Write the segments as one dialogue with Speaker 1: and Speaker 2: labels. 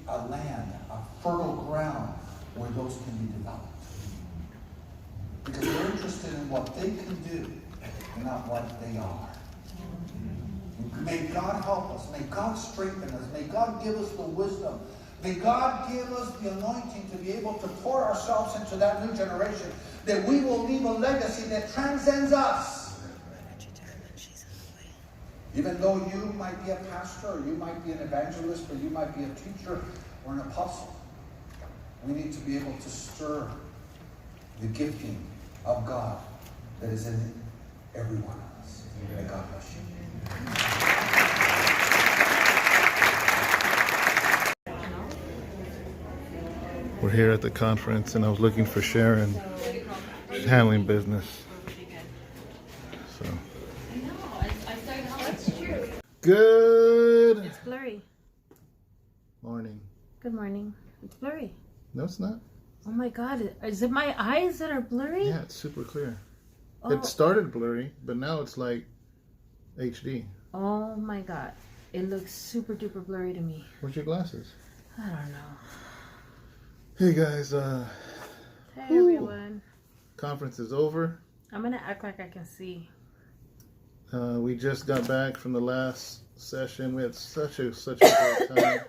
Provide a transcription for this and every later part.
Speaker 1: a land, a fertile ground where those can be developed. Because we're interested in what they can do and not what they are. May God help us. May God strengthen us. May God give us the wisdom. May God give us the anointing to be able to pour ourselves into that new generation, that we will leave a legacy that transcends us. Even though you might be a pastor, or you might be an evangelist, or you might be a teacher or an apostle, we need to be able to stir the gifting of God that is in every one of us. May God bless you.
Speaker 2: We're here at the conference, and I was looking for Sharon. She's handling business. So. Good.
Speaker 3: It's blurry.
Speaker 2: Morning.
Speaker 3: Good morning. It's blurry.
Speaker 2: No, it's not.
Speaker 3: Oh my God! Is it my eyes that are blurry?
Speaker 2: Yeah, it's super clear.
Speaker 3: Oh.
Speaker 2: It started blurry, but now it's like HD.
Speaker 3: Oh my God! It looks super duper blurry to me.
Speaker 2: Where's your glasses?
Speaker 3: I don't know.
Speaker 2: Hey guys,
Speaker 3: Hey everyone.
Speaker 2: Conference is over.
Speaker 3: I'm gonna act like I can see.
Speaker 2: We just got back from the last session. We had such a great time.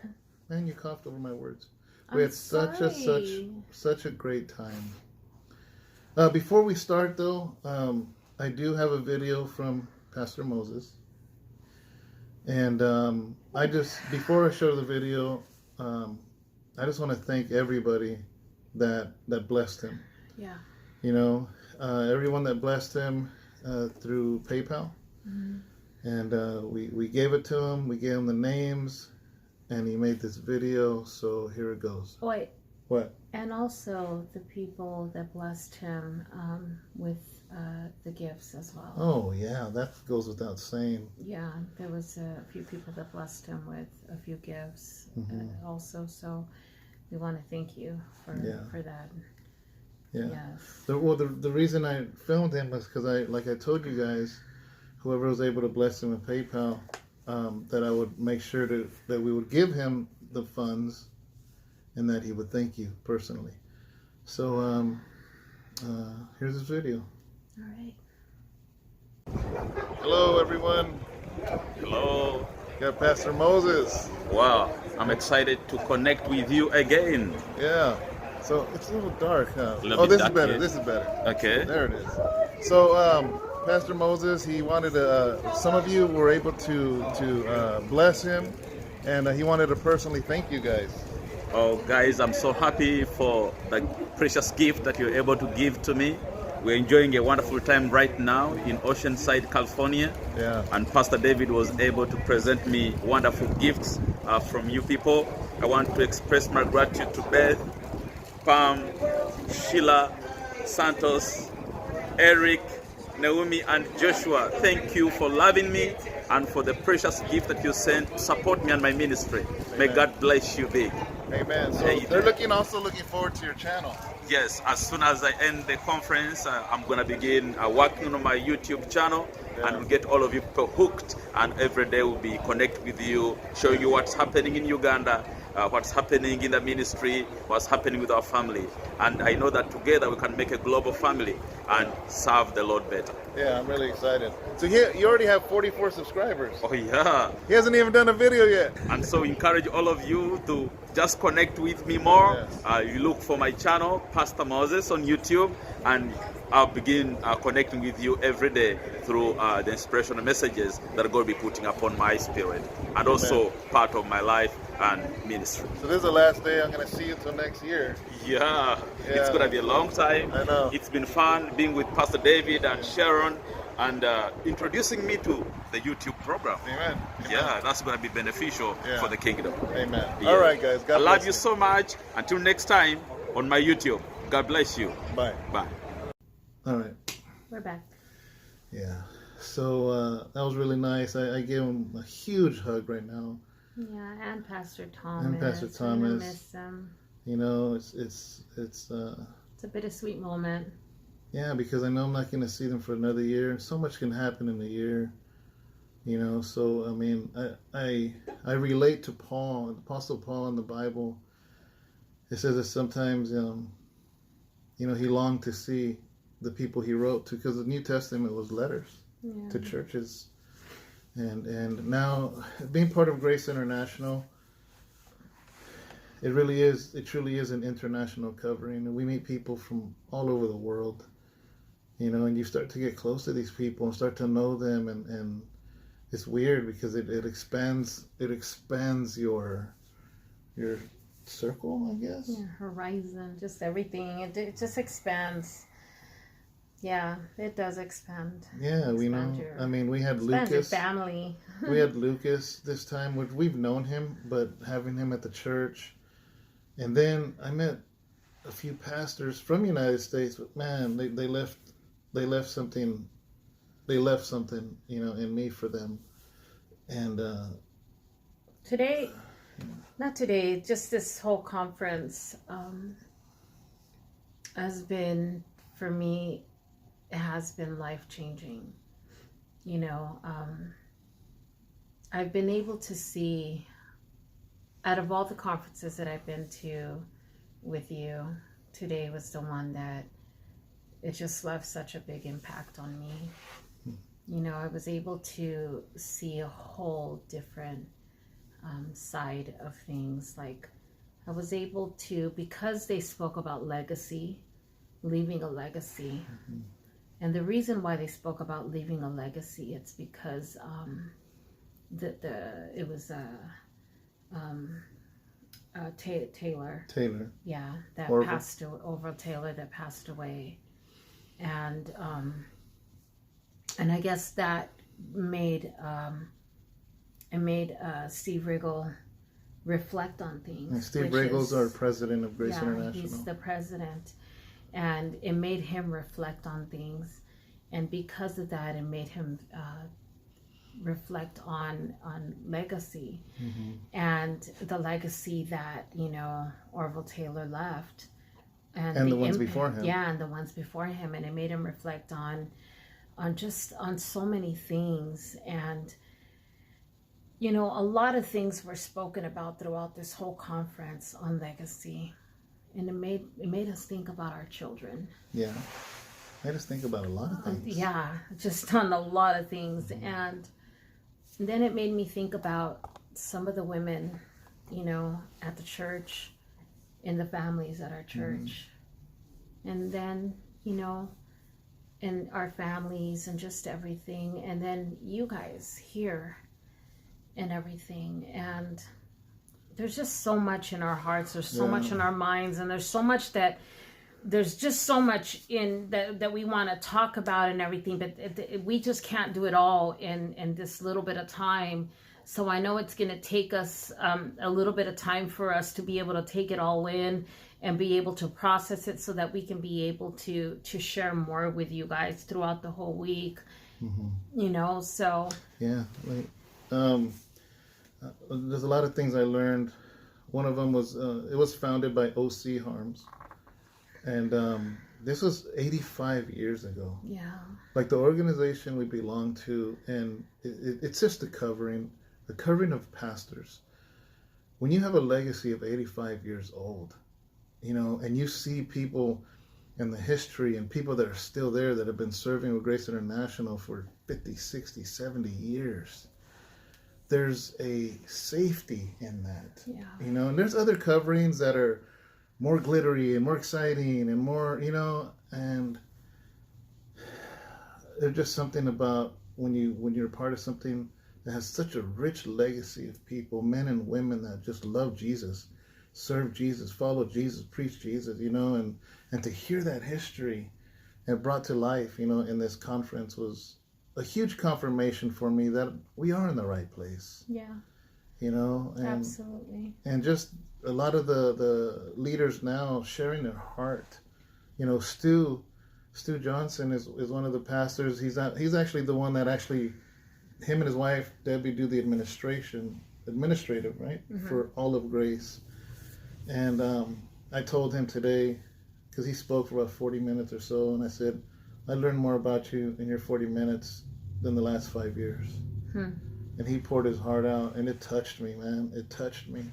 Speaker 2: Man, you coughed over my words. We had such a great time. Before we start though, I do have a video from Pastor Moses. And before I show the video, I just want to thank everybody that blessed him.
Speaker 3: Yeah.
Speaker 2: You know, everyone that blessed him through PayPal. Mm-hmm. And we gave it to him. We gave him the names. And he made this video. So here it goes.
Speaker 3: Wait.
Speaker 2: What?
Speaker 3: And also the people that blessed him with the gifts as well.
Speaker 2: Oh, yeah. That goes without saying.
Speaker 3: Yeah. There was a few people that blessed him with a few gifts also. So we want to thank you for that.
Speaker 2: Yeah.
Speaker 3: Yes.
Speaker 2: The reason I filmed him was because I told you guys, whoever was able to bless him with PayPal, that I would make sure that we would give him the funds, and that he would thank you personally. So here's this video.
Speaker 3: All right.
Speaker 2: Hello, everyone.
Speaker 4: Hello.
Speaker 2: Got Pastor Moses.
Speaker 4: Wow, I'm excited to connect with you again.
Speaker 2: Yeah. So it's a little dark, huh?
Speaker 4: This
Speaker 2: is better. This is better.
Speaker 4: Okay.
Speaker 2: There it is. So Pastor Moses, he wanted some of you were able to bless him, and he wanted to personally thank you guys.
Speaker 4: Oh, guys, I'm so happy for the precious gift that you're able to give to me. We're enjoying a wonderful time right now in Oceanside, California.
Speaker 2: Yeah.
Speaker 4: And Pastor David was able to present me wonderful gifts from you people. I want to express my gratitude to Beth, Pam, Sheila, Santos, Eric, Naomi, and Joshua. Thank you for loving me and for the precious gift that you sent to support me and my ministry. Amen. May God bless you big.
Speaker 2: Amen. So they're also looking forward to your channel.
Speaker 4: Yes, as soon as I end the conference, I'm going to begin working on my YouTube channel, and we'll get all of you people hooked, and every day we'll be connecting with you, show you what's happening in Uganda, what's happening in the ministry, what's happening with our family. And I know that together we can make a global family and serve the Lord better.
Speaker 2: Yeah, I'm really excited. So here, you already have 44 subscribers.
Speaker 4: Oh yeah.
Speaker 2: He hasn't even done a video yet.
Speaker 4: And so encourage all of you to just connect with me more.
Speaker 2: Yes.
Speaker 4: You look for my channel, Pastor Moses, on YouTube, and I'll begin connecting with you every day through the inspirational messages that God will be putting upon my spirit, and also part of my life and ministry.
Speaker 2: So this is the last day I'm going to see you until next year.
Speaker 4: Yeah, it's going to be a long time.
Speaker 2: I know.
Speaker 4: It's been fun being with Pastor David and Sharon and introducing me to the YouTube program.
Speaker 2: Amen.
Speaker 4: Yeah, that's going to be beneficial for the kingdom.
Speaker 2: Amen.
Speaker 4: Yeah.
Speaker 2: All right, guys. God
Speaker 4: I love
Speaker 2: bless
Speaker 4: you so much. Until next time on my YouTube. God bless you.
Speaker 2: Bye.
Speaker 4: Bye.
Speaker 2: All right.
Speaker 3: We're back.
Speaker 2: Yeah. So that was really nice. I gave him a huge hug right now.
Speaker 3: Yeah, and Pastor Thomas.
Speaker 2: And Pastor Thomas.
Speaker 3: I'm gonna miss them.
Speaker 2: You know, it's
Speaker 3: a bittersweet moment.
Speaker 2: Yeah, because I know I'm not going to see them for another year, and so much can happen in a year. You know, so I mean, I relate to Paul, the Apostle Paul in the Bible. It says that sometimes, you know, he longed to see the people he wrote to, because the New Testament was letters to churches. And now, being part of Grace International, it truly is an international covering. And we meet people from all over the world, you know, and you start to get close to these people and start to know them, and it's weird because it expands your circle, I guess.
Speaker 3: Your horizon, just everything. It just expands. Yeah, it does expand.
Speaker 2: Yeah, we know. I mean, we had Lucas.
Speaker 3: Your family.
Speaker 2: We had Lucas this time, which we've known him, but having him at the church, and then I met a few pastors from the United States. But man, they left something, you know, in me for them. And
Speaker 3: just this whole conference has been, for me, it has been life-changing. You know, I've been able to see, out of all the conferences that I've been to with you, today was the one that it just left such a big impact on me. You know, I was able to see a whole different side of things. Like, I was able to, because they spoke about legacy, leaving a legacy. Mm-hmm. And the reason why they spoke about leaving a legacy, it's because it was Taylor. Yeah, that
Speaker 2: Orville.
Speaker 3: passed away. Orville Taylor that passed away, and I guess that made Steve Riggle reflect on things.
Speaker 2: And Steve Riggle's our president of Grace International.
Speaker 3: He's the president, and it made him reflect on things, and because of that, it made him reflect on legacy, mm-hmm. and the legacy that, you know, Orville Taylor left, and the ones before him. Yeah, and the ones before him, and it made him reflect on so many things. And you know, a lot of things were spoken about throughout this whole conference on legacy, and it made us think about our children.
Speaker 2: Yeah, made us think about a lot of things.
Speaker 3: Yeah, just on a lot of things. Mm-hmm. And then it made me think about some of the women, you know, at the church, in the families at our church, mm-hmm. and then, you know, in our families and just everything, and then you guys here and everything. And there's just so much in our hearts, there's so much in our minds, and there's just so much in that we want to talk about and everything, but we just can't do it all in this little bit of time. So I know it's going to take us a little bit of time for us to be able to take it all in and be able to process it, so that we can be able to share more with you guys throughout the whole week. Mm-hmm. You know, so
Speaker 2: yeah, there's a lot of things I learned. One of them was it was founded by O.C. Harms. And this was 85 years ago.
Speaker 3: Yeah.
Speaker 2: Like, the organization we belong to, and it's just a covering of pastors. When you have a legacy of 85 years old, you know, and you see people in the history and people that are still there that have been serving with Grace International for 50, 60, 70 years, there's a safety in that. Yeah. You know, and there's other coverings that are more glittery and more exciting and more, you know, and there's just something about when you're part of something that has such a rich legacy of people, men and women that just love Jesus, serve Jesus, follow Jesus, preach Jesus, you know, and to hear that history and brought to life, you know, in this conference was a huge confirmation for me that we are in the right place. Yeah. You know, and
Speaker 3: absolutely.
Speaker 2: And just a lot of the leaders now sharing their heart. You know, Stu Johnson is one of the pastors. He's actually the one that him and his wife Debbie do the administrative, right, mm-hmm. for all of Grace. And I told him today, because he spoke for about 40 minutes or so, and I said, I learned more about you in your 40 minutes than the last 5 years. And he poured his heart out, and it touched me, man. It touched me.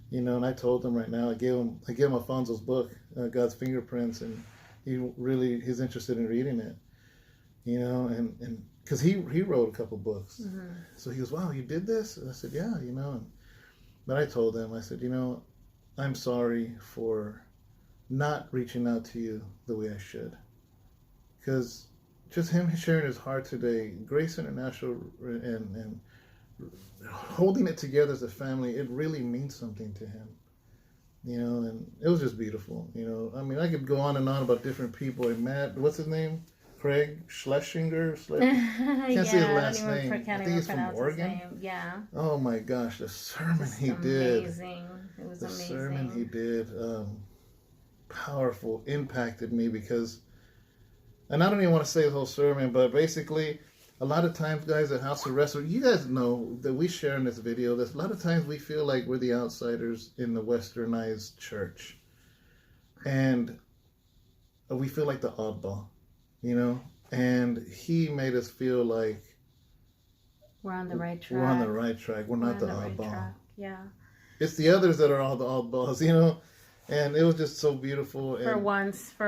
Speaker 2: You know, and I told him right now, I gave him Alfonso's book, God's Fingerprints, and he's interested in reading it. You know, and because he wrote a couple books. So he goes, wow, you did this? And I said, yeah, you know. But I told him, I said, you know, I'm sorry for not reaching out to you the way I should. Because just him sharing his heart today, Grace International and holding it together as a family, it really means something to him. You know, and it was just beautiful. You know, I mean, I could go on and on about different people. And Matt, what's his name? Craig Schlesinger? Can't say his last name. I think he's from Oregon.
Speaker 3: Yeah.
Speaker 2: Oh my gosh, the sermon he did. Amazing.
Speaker 3: It was
Speaker 2: the
Speaker 3: amazing.
Speaker 2: The sermon he did, powerful, impacted me because, and I don't even want to say the whole sermon, but basically, a lot of times, guys, at House of Wrestle, you guys know that we share in this video that a lot of times we feel like we're the outsiders in the westernized church. And we feel like the oddball, you know? And he made us feel like
Speaker 3: we're on the right track.
Speaker 2: We're on the right track. We're not the oddball.
Speaker 3: Right, yeah.
Speaker 2: It's the others that are all the oddballs, you know? And it was just so beautiful.
Speaker 3: For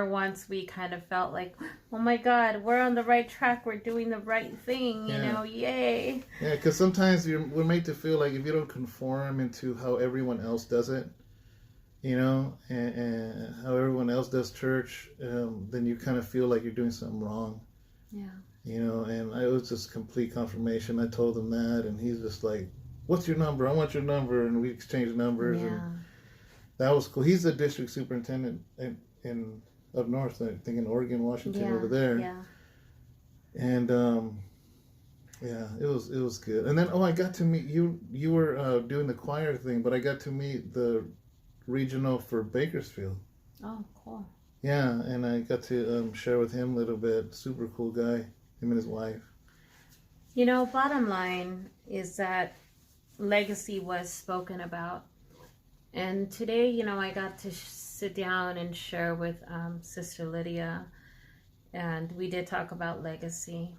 Speaker 3: once, we kind of felt like, oh my God, we're on the right track. We're doing the right thing, you know, yay.
Speaker 2: Yeah, because sometimes we're made to feel like if you don't conform into how everyone else does it, you know, and how everyone else does church, then you kind of feel like you're doing something wrong.
Speaker 3: Yeah.
Speaker 2: You know, and it was just complete confirmation. I told him that, and he's just like, what's your number? I want your number. And we exchanged numbers.
Speaker 3: Yeah.
Speaker 2: And that was cool. He's the district superintendent in up north, I think in Oregon, Washington, over there.
Speaker 3: Yeah.
Speaker 2: And yeah, it was good. And then I got to meet you. You were doing the choir thing, but I got to meet the regional for Bakersfield.
Speaker 3: Oh, cool.
Speaker 2: Yeah, and I got to share with him a little bit. Super cool guy, him and his wife.
Speaker 3: You know, bottom line is that legacy was spoken about. And today, you know, I got to sit down and share with Sister Lydia, and we did talk about legacy.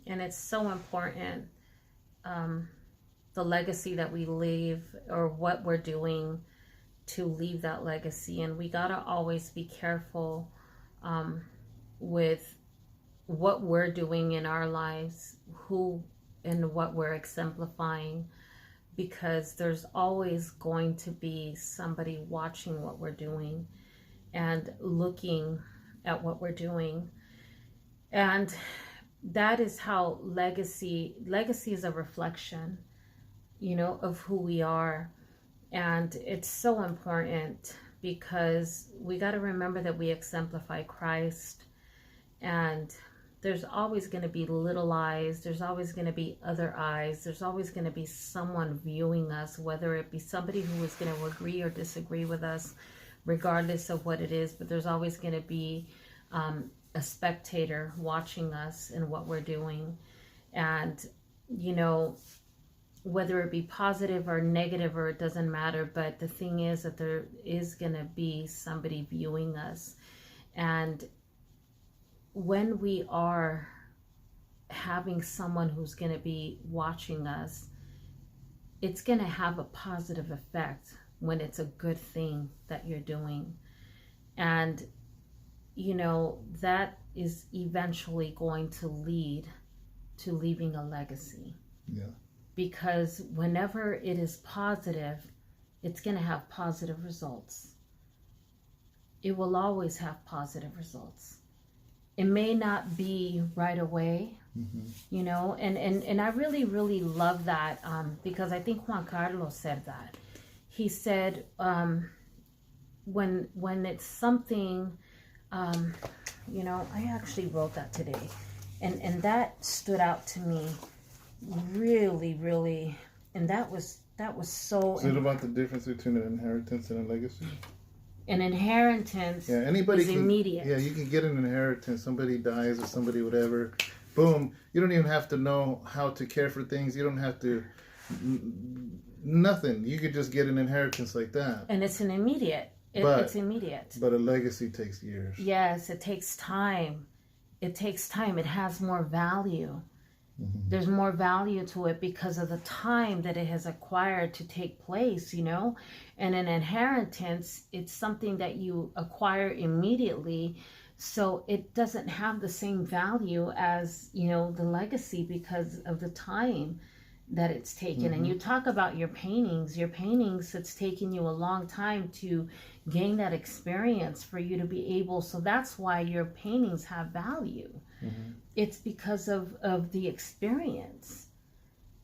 Speaker 3: And it's so important, the legacy that we leave or what we're doing to leave that legacy. And we got to always be careful with what we're doing in our lives, who and what we're exemplifying, because there's always going to be somebody watching what we're doing and looking at what we're doing. And that is how legacy is a reflection, you know, of who we are. And it's so important because we got to remember that we exemplify Christ, and there's always going to be little eyes. There's always going to be other eyes. There's always going to be someone viewing us, whether it be somebody who is going to agree or disagree with us, regardless of what it is. But there's always going to be a spectator watching us and what we're doing. And, you know, whether it be positive or negative, or it doesn't matter. But the thing is that there is going to be somebody viewing us. And when we are having someone who's going to be watching us, it's going to have a positive effect when it's a good thing that you're doing. And, you know, that is eventually going to lead to leaving a legacy.
Speaker 2: Yeah.
Speaker 3: Because whenever it is positive, it's going to have positive results. It will always have positive results. It may not be right away, you know, and I really, really love that because I think Juan Carlos said that. He said when it's something, you know, I actually wrote that today, and that stood out to me really, really, and that was so.
Speaker 2: Is it about the difference between an inheritance and a legacy?
Speaker 3: An inheritance is immediate.
Speaker 2: Yeah, you can get an inheritance. Somebody dies or somebody whatever. Boom. You don't even have to know how to care for things. You don't have to... Nothing. You could just get an inheritance like that.
Speaker 3: And it's an immediate. It's immediate.
Speaker 2: But a legacy takes years.
Speaker 3: Yes, it takes time. It takes time. It has more value. There's more value to it because of the time that it has acquired to take place, you know. And an inheritance, it's something that you acquire immediately, so it doesn't have the same value as, you know, the legacy because of the time that it's taken. And you talk about your paintings, it's taken you a long time to gain that experience for you to be able, so that's why your paintings have value. It's because of the experience.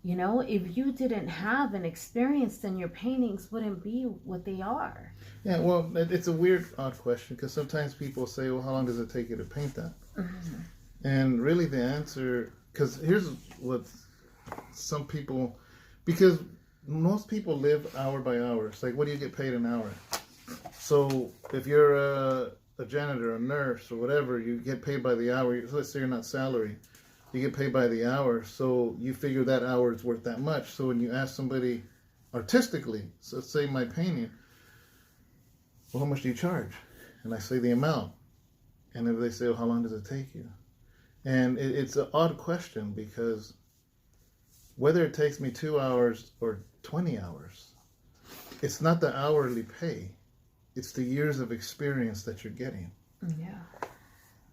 Speaker 3: You know, if you didn't have an experience, then your paintings wouldn't be what they are.
Speaker 2: Yeah, well, it's a weird, odd question, because sometimes people say, well, how long does it take you to paint that? And really the answer, because here's what some people, because most people live hour by hour. It's like, what do you get paid an hour? So if you're a janitor, a nurse, or whatever, you get paid by the hour. Let's say you're not salary. You get paid by the hour, so you figure that hour is worth that much. So when you ask somebody artistically, so let's say my painting, well, how much do you charge? And I say the amount. And if they say, well, how long does it take you? And it's an odd question, because whether it takes me 2 hours or 20 hours, it's not the hourly pay. It's the years of experience that you're getting.
Speaker 3: Yeah.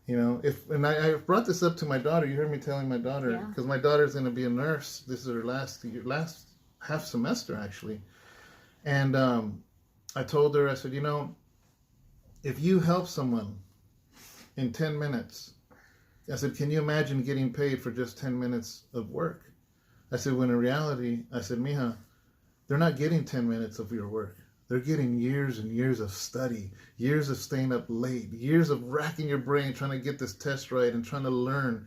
Speaker 2: You know, I brought this up to my daughter. You heard me telling my daughter, because my daughter's going to be a nurse. This is her last half semester, actually. And I told her, I said, you know, if you help someone in 10 minutes, I said, can you imagine getting paid for just 10 minutes of work? I said, when in reality, I said, mija, they're not getting 10 minutes of your work. They're getting years and years of study, years of staying up late, years of racking your brain trying to get this test right and trying to learn.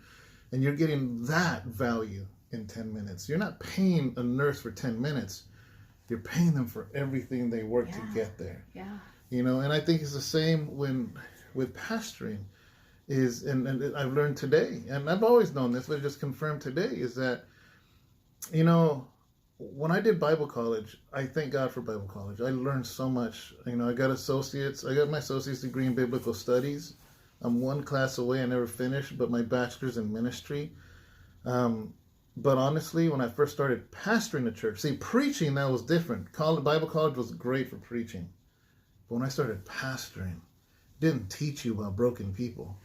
Speaker 2: And you're getting that value in 10 minutes. You're not paying a nurse for 10 minutes. You're paying them for everything they work to get there.
Speaker 3: Yeah.
Speaker 2: You know, and I think it's the same with pastoring. And I've learned today, and I've always known this, but it just confirmed today, is that, you know, when I did Bible college, I thank God for Bible college. I learned so much. You know, I got my associate's degree in biblical studies. I'm one class away. I never finished, but my bachelor's in ministry. But honestly, when I first started pastoring the church, see, preaching, that was different. Bible college was great for preaching. But when I started pastoring, it didn't teach you about broken people.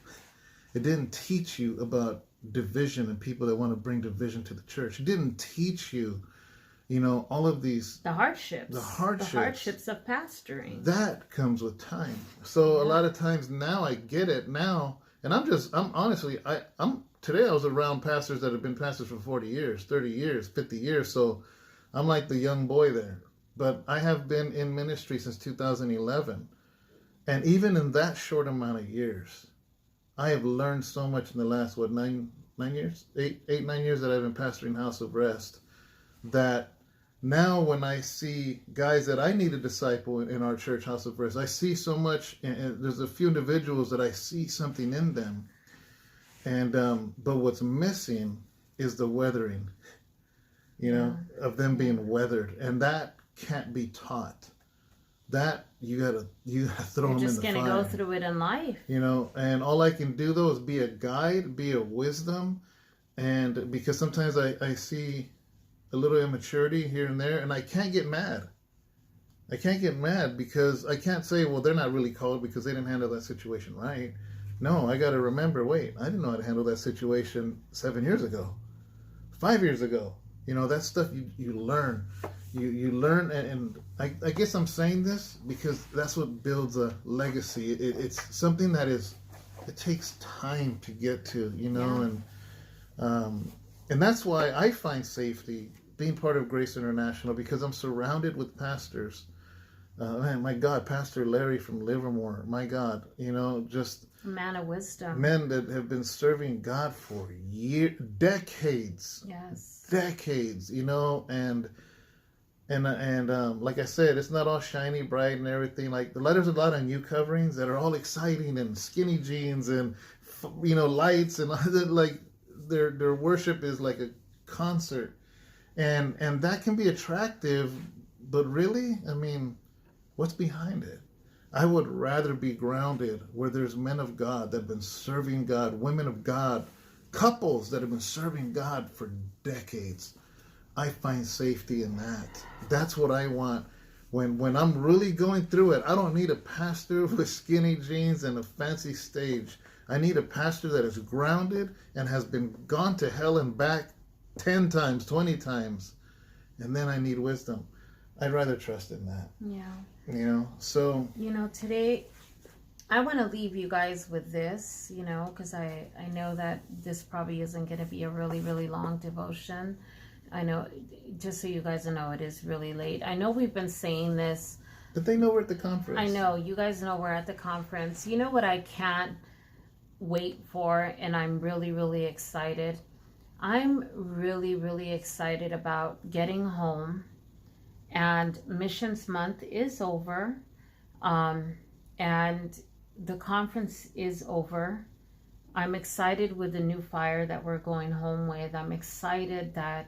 Speaker 2: It didn't teach you about division and people that want to bring division to the church. It didn't teach you, you know, all of these... The hardships
Speaker 3: of pastoring.
Speaker 2: That comes with time. So a lot of times now I get it now. And today I was around pastors that have been pastors for 40 years, 30 years, 50 years. So I'm like the young boy there. But I have been in ministry since 2011. And even in that short amount of years, I have learned so much in the last, 9 years? 9 years that I've been pastoring House of Rest, that now when I see guys that I need to disciple in our church, House of Rest, I see so much, and there's a few individuals that I see something in them. And, but what's missing is the weathering, you know, of them being weathered. And that can't be taught. That you gotta throw them in the fire. You're just gonna
Speaker 3: go through it in life,
Speaker 2: you know. And all I can do though is be a guide, be a wisdom, and because sometimes I see a little immaturity here and there, and I can't get mad. I can't get mad because I can't say, well, they're not really called because they didn't handle that situation right. No, I got to remember, wait, I didn't know how to handle that situation 7 years ago, 5 years ago. You know, that stuff you learn. You learn, and I guess I'm saying this because that's what builds a legacy. It's something that it takes time to get to, you know, and that's why I find safety being part of Grace International, because I'm surrounded with pastors. Man, my God, Pastor Larry from Livermore, my God, you know, just
Speaker 3: a man of wisdom.
Speaker 2: Men that have been serving God for decades.
Speaker 3: Yes.
Speaker 2: Decades, you know, and like I said, it's not all shiny, bright, and everything. Like there's a lot of new coverings that are all exciting and skinny jeans and, you know, lights and like their worship is like a concert, and that can be attractive, but really, I mean, what's behind it? I would rather be grounded where there's men of God that have been serving God, women of God, couples that have been serving God for decades. I find safety in that. That's what I want. When I'm really going through it, I don't need a pastor with skinny jeans and a fancy stage. I need a pastor that is grounded and has been gone to hell and back 10 times, 20 times. And then I need wisdom. I'd rather trust in that.
Speaker 3: Yeah.
Speaker 2: So.
Speaker 3: Today, I want to leave you guys with this, because I know that this probably isn't going to be a really, really long devotion. I know, just so you guys know, it is really late. I know we've been saying this.
Speaker 2: But they know we're at the conference.
Speaker 3: I know. You guys know we're at the conference. You know what I can't wait for, and I'm really, really excited? I'm really, really excited about getting home. And Missions Month is over. And the conference is over. I'm excited with the new fire that we're going home with. I'm excited that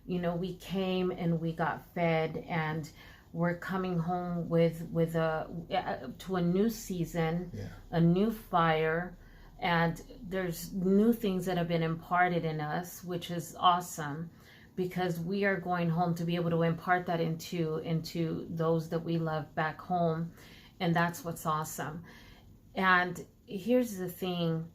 Speaker 3: we came and we got fed, and we're coming home to a new season, a new fire, and there's new things that have been imparted in us, which is awesome, because we are going home to be able to impart that into those that we love back home, and that's what's awesome. And here's the thing,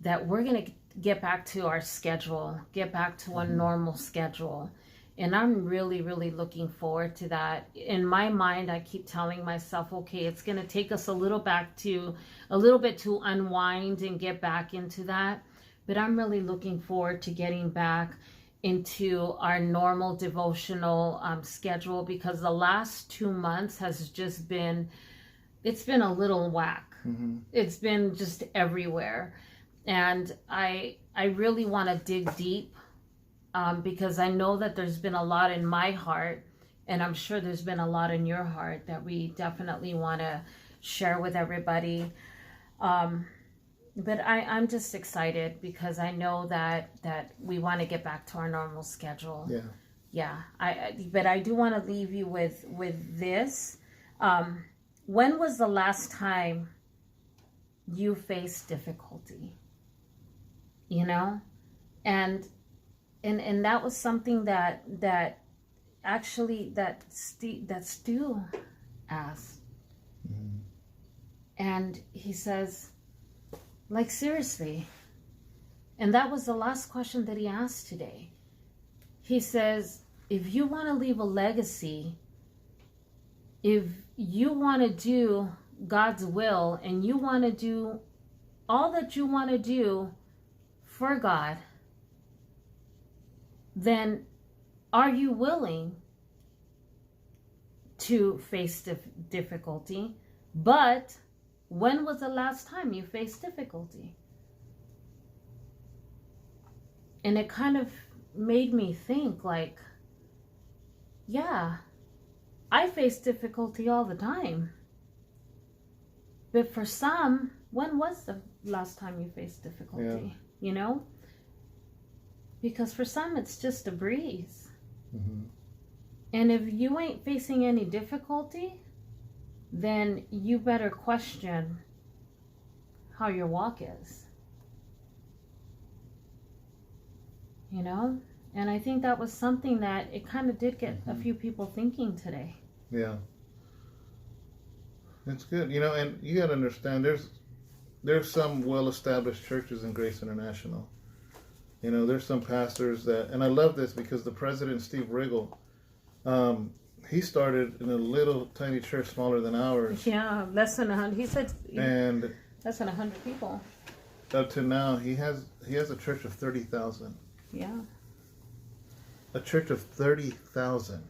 Speaker 3: that we're going to get back to our schedule, get back to a normal schedule. And I'm really, really looking forward to that. In my mind, I keep telling myself, okay, it's going to take us a little bit to unwind and get back into that. But I'm really looking forward to getting back into our normal devotional schedule, because the last 2 months has just been, it's been a little whack. It's been just everywhere. And I really want to dig deep, because I know that there's been a lot in my heart, and I'm sure there's been a lot in your heart that we definitely want to share with everybody. But I'm just excited, because I know that we want to get back to our normal schedule. Yeah. But I do want to leave you with this. When was the last time you faced difficulty? And that was something that actually that Stu asked. And he says, like, seriously. And that was the last question that he asked today. He says, if you want to leave a legacy, if you want to do God's will, and you want to do all that you want to do for God, then are you willing to face difficulty? But when was the last time you faced difficulty? And it kind of made me think, like, yeah, I face difficulty all the time. But for some, when was the last time you faced difficulty? Because for some, it's just a breeze. And if you ain't facing any difficulty, then you better question how your walk is. And I think that was something that it kind of did get a few people thinking today.
Speaker 2: Yeah. It's good. And you got to understand, there's some well-established churches in Grace International. There's some pastors that, and I love this because the president, Steve Riggle, he started in a little tiny church smaller than ours.
Speaker 3: Yeah, less than 100. He said,
Speaker 2: and
Speaker 3: less than 100 people.
Speaker 2: Up to now, he has a church of 30,000.
Speaker 3: Yeah.
Speaker 2: A church of 30,000.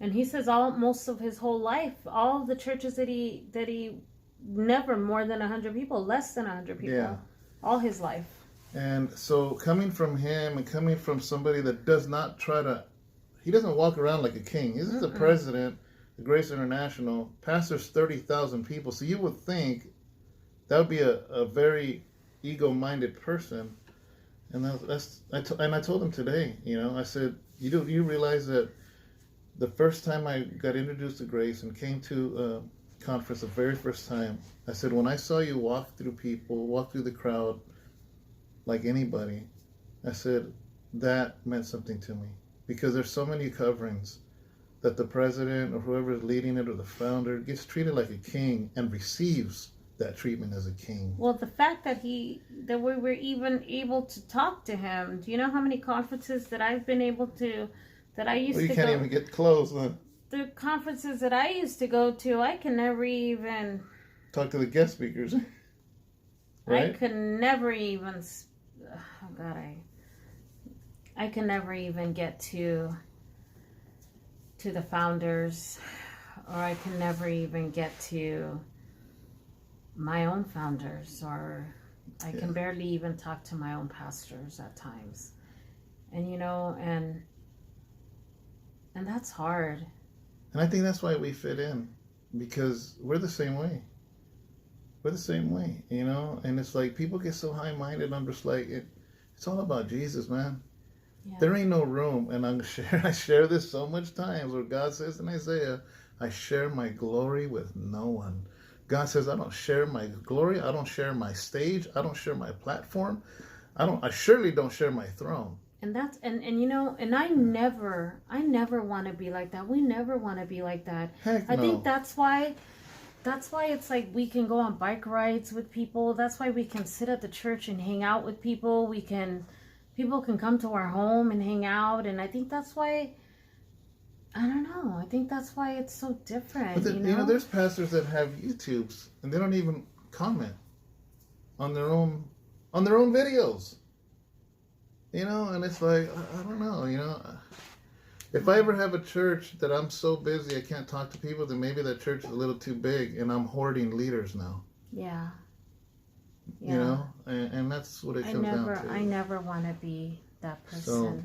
Speaker 3: And he says most of his whole life, all the churches that he never more than 100 people, less than 100 people, all his life.
Speaker 2: And so coming from him and coming from somebody that does not he doesn't walk around like a king. This is the president of Grace International, pastors 30,000 people. So you would think that would be a very ego-minded person. And I told him today, I said, you realize that the first time I got introduced to Grace and came to a conference the very first time, I said, when I saw you walk through the crowd like anybody, I said, that meant something to me. Because there's so many coverings that the president or whoever is leading it or the founder gets treated like a king and receives that treatment as a king.
Speaker 3: Well, the fact that we were even able to talk to him. Do you know how many conferences that I've been able to, that I used to go?
Speaker 2: You can't even get close, huh?
Speaker 3: The conferences that I used to go to, I can never even
Speaker 2: talk to the guest speakers. Right?
Speaker 3: I could never even, oh God, I can never even get to the founders, or I can never even get to my own founders, or I can barely even talk to my own pastors at times. And you know, and that's hard.
Speaker 2: And I think that's why we fit in, because we're the same way. We're the same way, you know? And it's like people get so high-minded. I'm just like, it's all about Jesus, man. Yeah. There ain't no room. And I share this so much times where God says in Isaiah, I share my glory with no one. God says, I don't share my glory. I don't share my stage. I don't share my platform. I surely don't share my throne.
Speaker 3: And that's, and you know, and I never want to be like that. We never want to be like that.
Speaker 2: Heck no.
Speaker 3: I think that's why it's like we can go on bike rides with people. That's why we can sit at the church and hang out with people. People can come to our home and hang out. And I think that's why, I don't know. I think that's why it's so different.
Speaker 2: But then, you know, there's pastors that have YouTubes and they don't even comment on their own videos. You know, and it's like, I don't know, you know. If I ever have a church that I'm so busy I can't talk to people, then maybe that church is a little too big and I'm hoarding leaders now.
Speaker 3: Yeah.
Speaker 2: You know, and that's what it comes down to.
Speaker 3: I never want to be that person.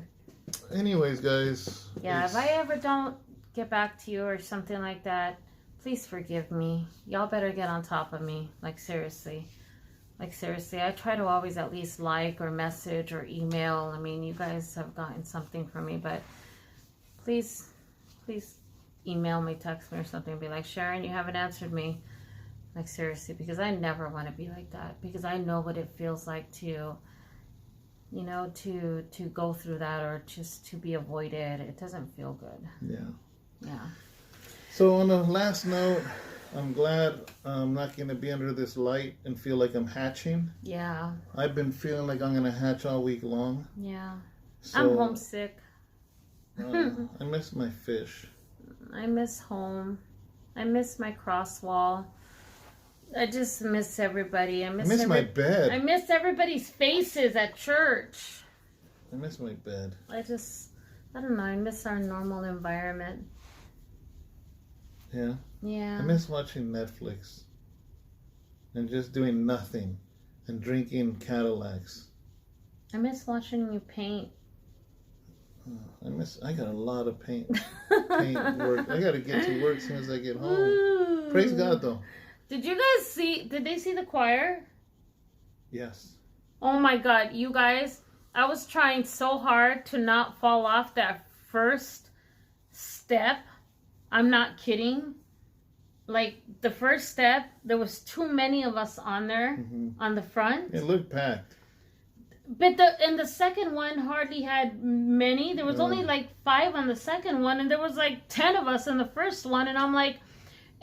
Speaker 2: So, anyways, guys.
Speaker 3: Yeah, if I ever don't get back to you or something like that, please forgive me. Y'all better get on top of me. Like, seriously. I try to always at least like or message or email. I mean, you guys have gotten something from me, but please email me, text me or something and be like, Sharon, you haven't answered me. Like, seriously, because I never want to be like that, because I know what it feels like to, you know, to go through that, or just to be avoided. It doesn't feel good. Yeah.
Speaker 2: So on the last note, I'm glad I'm not going to be under this light and feel like I'm hatching. Yeah. I've been feeling like I'm going to hatch all week long.
Speaker 3: Yeah. So, I'm homesick.
Speaker 2: I miss my fish.
Speaker 3: I miss home. I miss my cross wall. I just miss everybody. I miss
Speaker 2: my bed.
Speaker 3: I miss everybody's faces at church.
Speaker 2: I miss my bed.
Speaker 3: I don't know. I miss our normal environment.
Speaker 2: Yeah?
Speaker 3: Yeah.
Speaker 2: I miss watching Netflix and just doing nothing and drinking Cadillacs.
Speaker 3: I miss watching you paint.
Speaker 2: I got a lot of paint work. I got to get to work as soon as I get home. Ooh. Praise God, though.
Speaker 3: Did they see the choir?
Speaker 2: Yes.
Speaker 3: Oh my God, you guys, I was trying so hard to not fall off that first step. I'm not kidding. Like, the first step, there was too many of us on there, on the front.
Speaker 2: It looked packed.
Speaker 3: But the second one hardly had many. There was only like 5 on the second one, and there was like 10 of us in the first one, and I'm like,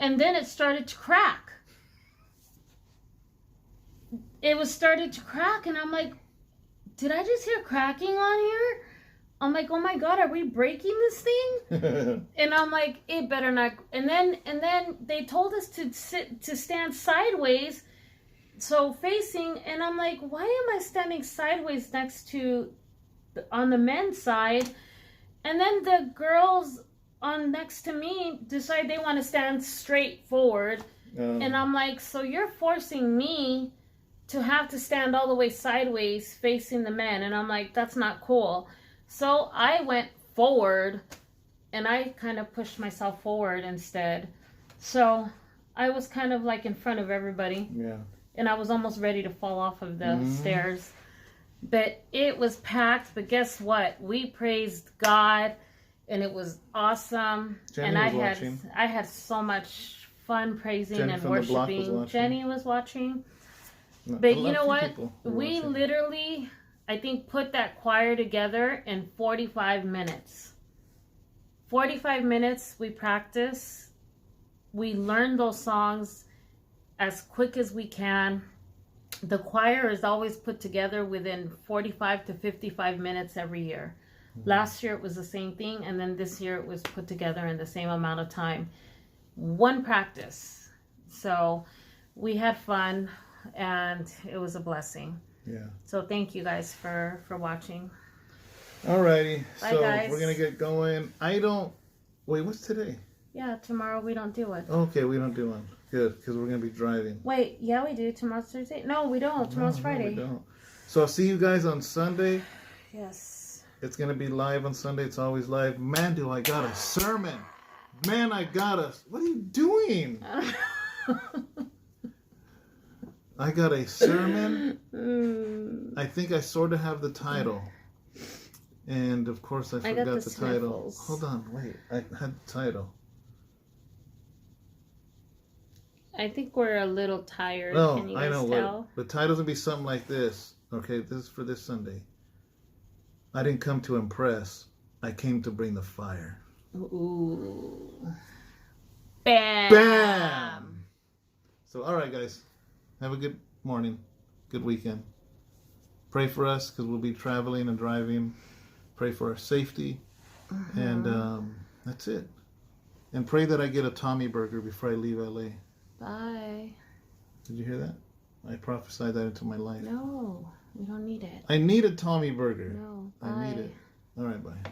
Speaker 3: and then it started to crack. It started to crack, and I'm like, did I just hear cracking on here? I'm like, oh my God, are we breaking this thing? And I'm like, it better not. And then they told us to stand sideways, so facing, and I'm like, why am I standing sideways next to, on the men's side? And then the girls on next to me decide they want to stand straight forward. And I'm like, so you're forcing me to have to stand all the way sideways facing the men. And I'm like, that's not cool. So I went forward, and I kind of pushed myself forward instead. So I was kind of like in front of everybody. Yeah. And I was almost ready to fall off of the stairs. But it was packed. But guess what? We praised God, and it was awesome.
Speaker 2: Jenny
Speaker 3: and
Speaker 2: was watching.
Speaker 3: I had so much fun praising
Speaker 2: Jenny
Speaker 3: and
Speaker 2: from the block
Speaker 3: worshiping.
Speaker 2: was watching.
Speaker 3: Jenny was watching. But you know what?
Speaker 2: We
Speaker 3: literally, I think, put that choir together in 45 minutes. 45 minutes we practice. We learn those songs as quick as we can. The choir is always put together within 45 to 55 minutes every year. Last year it was the same thing, and then this year it was put together in the same amount of time. One practice. So we had fun, and it was a blessing.
Speaker 2: Yeah.
Speaker 3: So thank you guys for watching.
Speaker 2: Alrighty.
Speaker 3: Bye,
Speaker 2: So
Speaker 3: guys.
Speaker 2: we're going to get going. Wait, what's today?
Speaker 3: Yeah, tomorrow we don't do it.
Speaker 2: Okay, we don't do one. Good, because we're going to be driving.
Speaker 3: Wait, yeah, we do. Tomorrow's Thursday. No, we don't. Tomorrow's Friday.
Speaker 2: No, we don't. So I'll see you guys on Sunday.
Speaker 3: Yes.
Speaker 2: It's going to be live on Sunday. It's always live. Man, do I got a sermon. Man, I got a... What are you doing? I got a sermon. I think I sort of have the title. And, of course, I forgot
Speaker 3: got
Speaker 2: the
Speaker 3: the
Speaker 2: title.
Speaker 3: sniffles.
Speaker 2: Hold on, wait. I had the title.
Speaker 3: I think we're a little tired.
Speaker 2: No,
Speaker 3: Can you
Speaker 2: I
Speaker 3: guys
Speaker 2: know.
Speaker 3: tell?
Speaker 2: The title's going to be something like this. Okay, this is for this Sunday. I didn't come to impress. I came to bring the fire.
Speaker 3: Ooh. Bam.
Speaker 2: Bam! So, all right, guys. Have a good morning. Good weekend. Pray for us because we'll be traveling and driving. Pray for our safety. And that's it. And pray that I get a Tommy burger before I leave LA.
Speaker 3: Bye.
Speaker 2: Did you hear that? I prophesied that into my life.
Speaker 3: No, we don't need it.
Speaker 2: I need a Tommy burger.
Speaker 3: No. Bye.
Speaker 2: I need it. All right, bye.